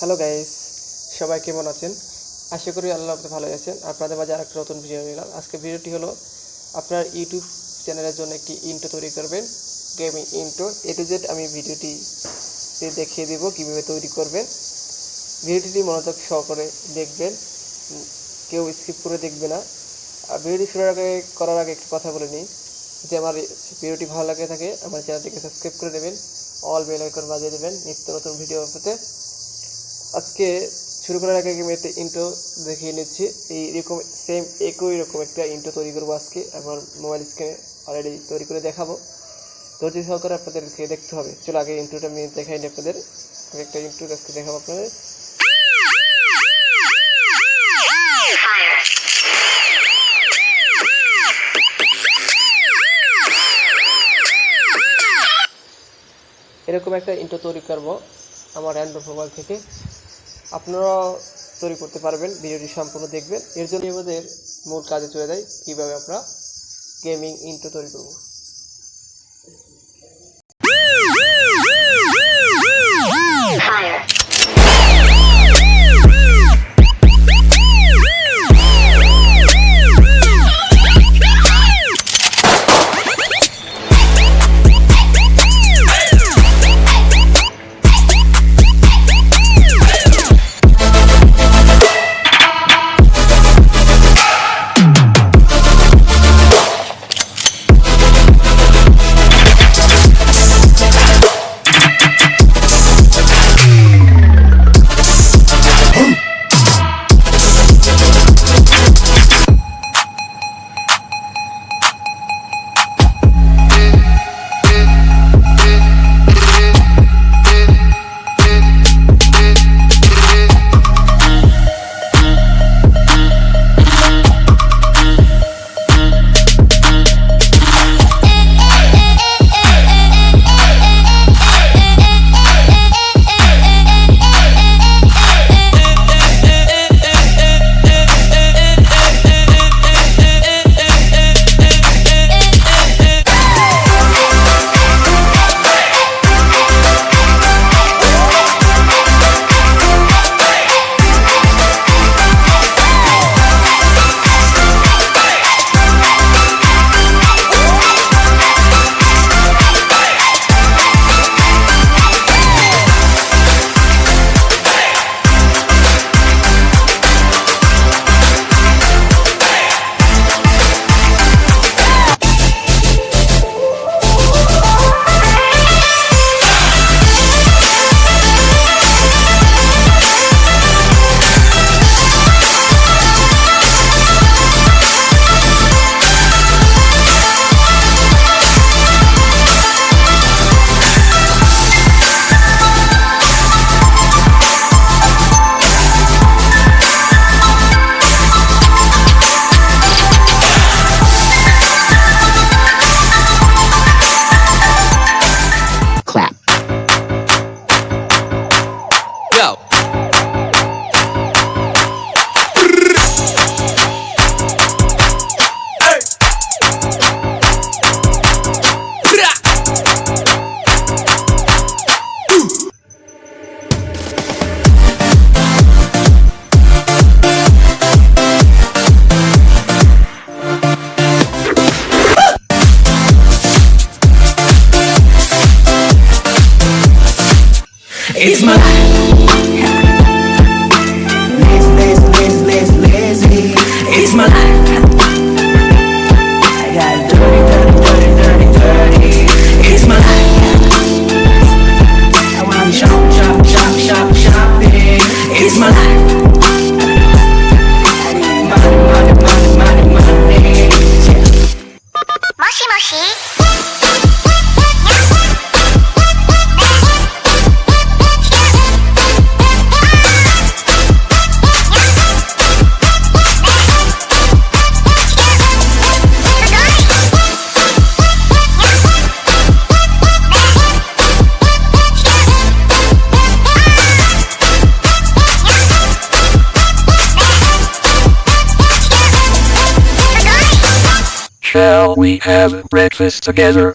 Hello guys, সবাই কেমন আছেন? আশা করি আল্লাহ আপনি ভালো আছেন। আপনাদের মাঝে আরেকটা নতুন ভিডিও নিলাম। আজকে ভিডিওটি হলো আপনার ইউটিউব চ্যানেলের জন্য একটি ইন্ট্রো তৈরি করবেন, gaming intro. A to Z আমি ভিডিওটি দেখিয়ে দেব কীভাবে তৈরি করবেন। ভিডিওটি মনোযোগ সহকারে দেখবেন, কেউ স্কিপ করে দেখবে না। আর ভিডিওটি করার আগে একটু কথা বলে নিই যে আমার ভিডিওটি ভালো লাগে থাকে আমার চ্যানেলটিকে সাবস্ক্রাইব করে দেবেন, অল বেল আইকন বাজিয়ে দেবেন নিত্য নতুন ভিডিও পেতে। আজকে শুরু করার আগে আমি একটা ইন্ট্রো দেখিয়ে নিচ্ছি। একই রকম একটা ইন্ট্রো তৈরি করবো আজকে আমার মোবাইল স্ক্রিনে অলরেডি তৈরি করে দেখাবো। ধৈর্য সহকারে আপনাদেরকে দেখতে হবে। চলো আগে ইন্ট্রোটা আমি দেখাই নি আপনাদের। আমি একটা ইন্ট্রো আজকে দেখাবো আপনাদের। এরকম একটা ইন্ট্রো তৈরি করবো আমার অ্যান্ড্রয়েড মোবাইল থেকে। আপনারা তৈরি করতে পারবেন, ভিডিওটি সম্পূর্ণ দেখবেন। এর জন্য আমাদের মূল কাজে চলে যায় কীভাবে আমরা গেমিং ইন্ট্রো তৈরি করব। It's my life. Lazy. It's my life. I got dirty. It's my life. I wanna shopping. It's my life. I need money. Yeah. Moshi. Shall we have breakfast together?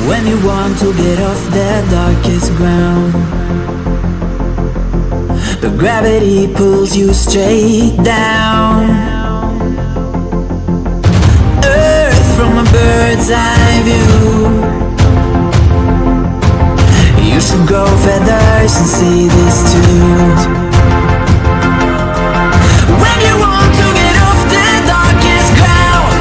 When you want to get off the darkest ground, but gravity pulls you straight down. Earth from a bird's eye view. You should grow feathers and see this too. When you want to get off the darkest ground,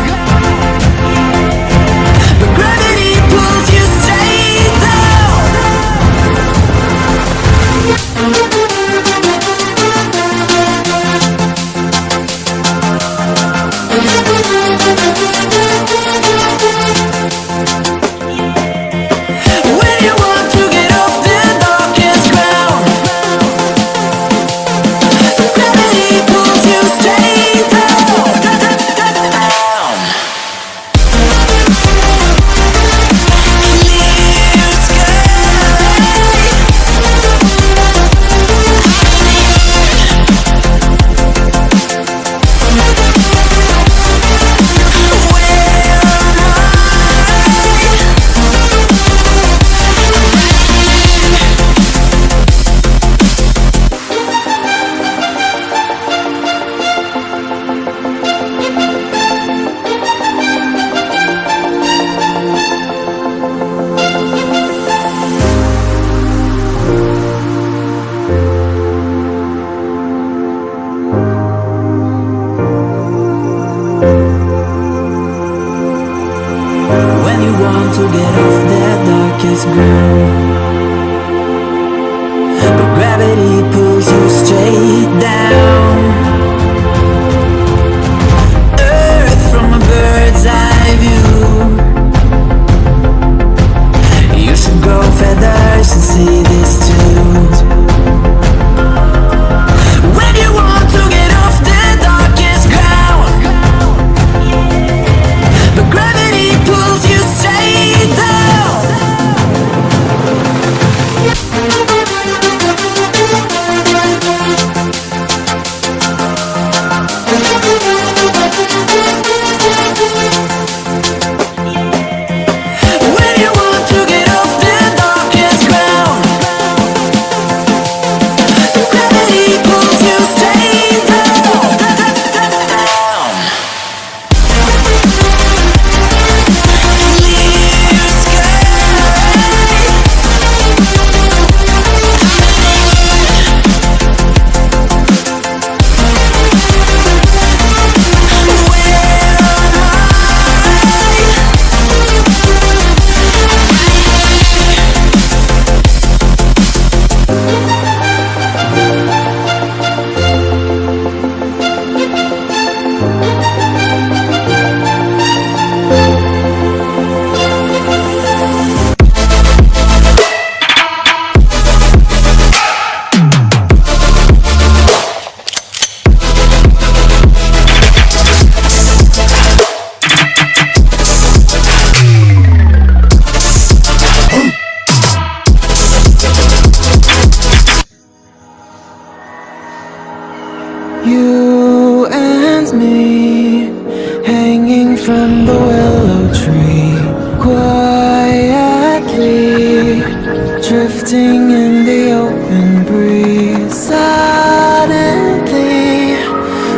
but gravity pulls you straight down. When you want to get off the darkest ground, gravity pulls you straight down, down. Clear sky. When you want to get off the darkest ground, but gravity pulls you straight down. Earth from a bird's eye view. You should grow feathers and see this too. When you want to get off the darkest ground, but gravity pulls you straight down. When you want to get off the darkest ground, gravity pulls you straight down, down. Clear sky. You and me, hanging from the willow tree, quietly drifting in the open breeze. Suddenly,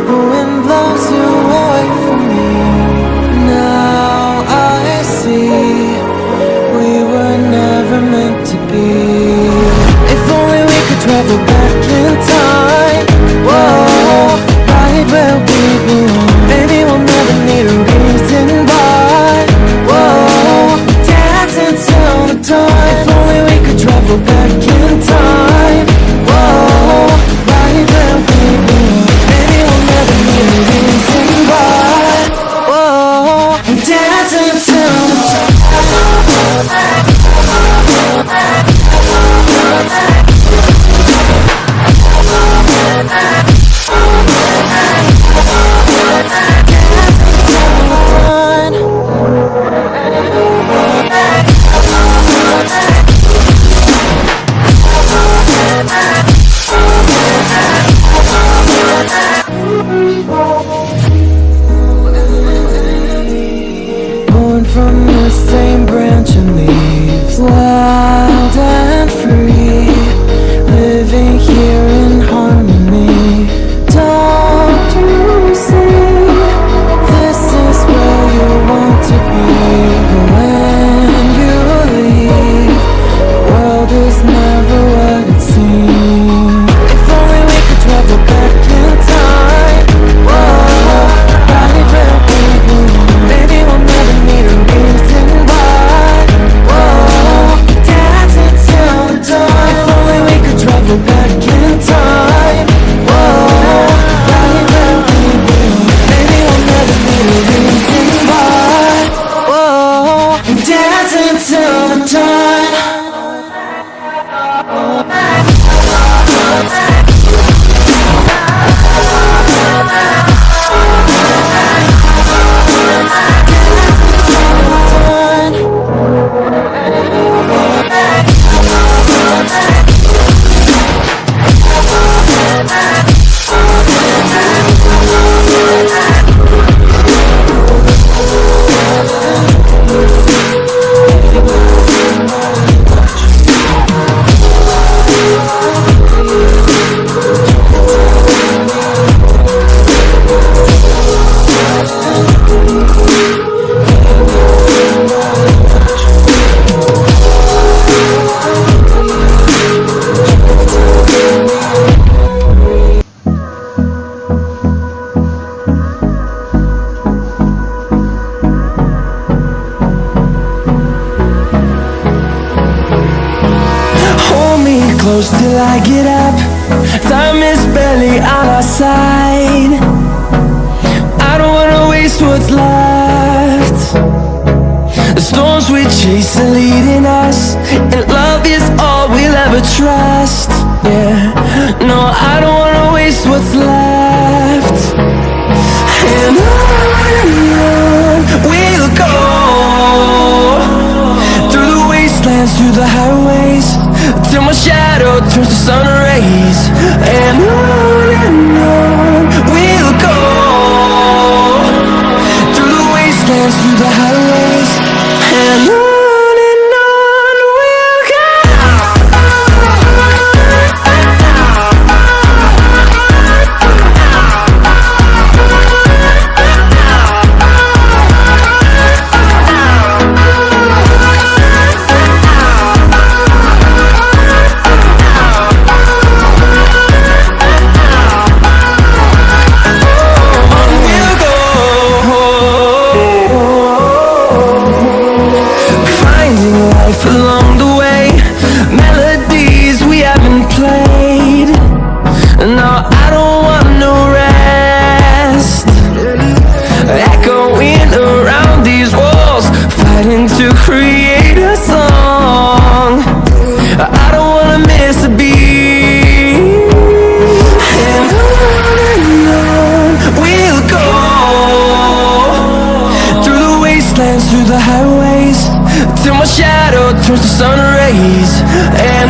the wind blows you away from me. Now I see we were never meant to be. If only we could travel back in time. Whoa, right where we belong. Maybe we'll never need a reason why. Whoa, dance until the dawn. If only we could travel back in time. Whoa, right where we belong. Maybe we'll never need a reason why. Whoa, dance until the dawn. close till I get up. Time is barely on our side. I don't wanna waste what's left. The storms we chase are leading us, and love is all we'll ever trust. Yeah, no, I don't wanna waste what's left. And on we'll go, through the wastelands, through the highways, till my shadow turns to sun rays. And on we'll go, through the wastelands, through the highways, and on we'll go. Along the way, melodies we haven't played. No, I don't want no rest. Echoing around these walls, fighting to create a song. I don't wanna miss a beat. And on we'll go, through the wastelands, through the highways, till my shadow turns to sun rays. And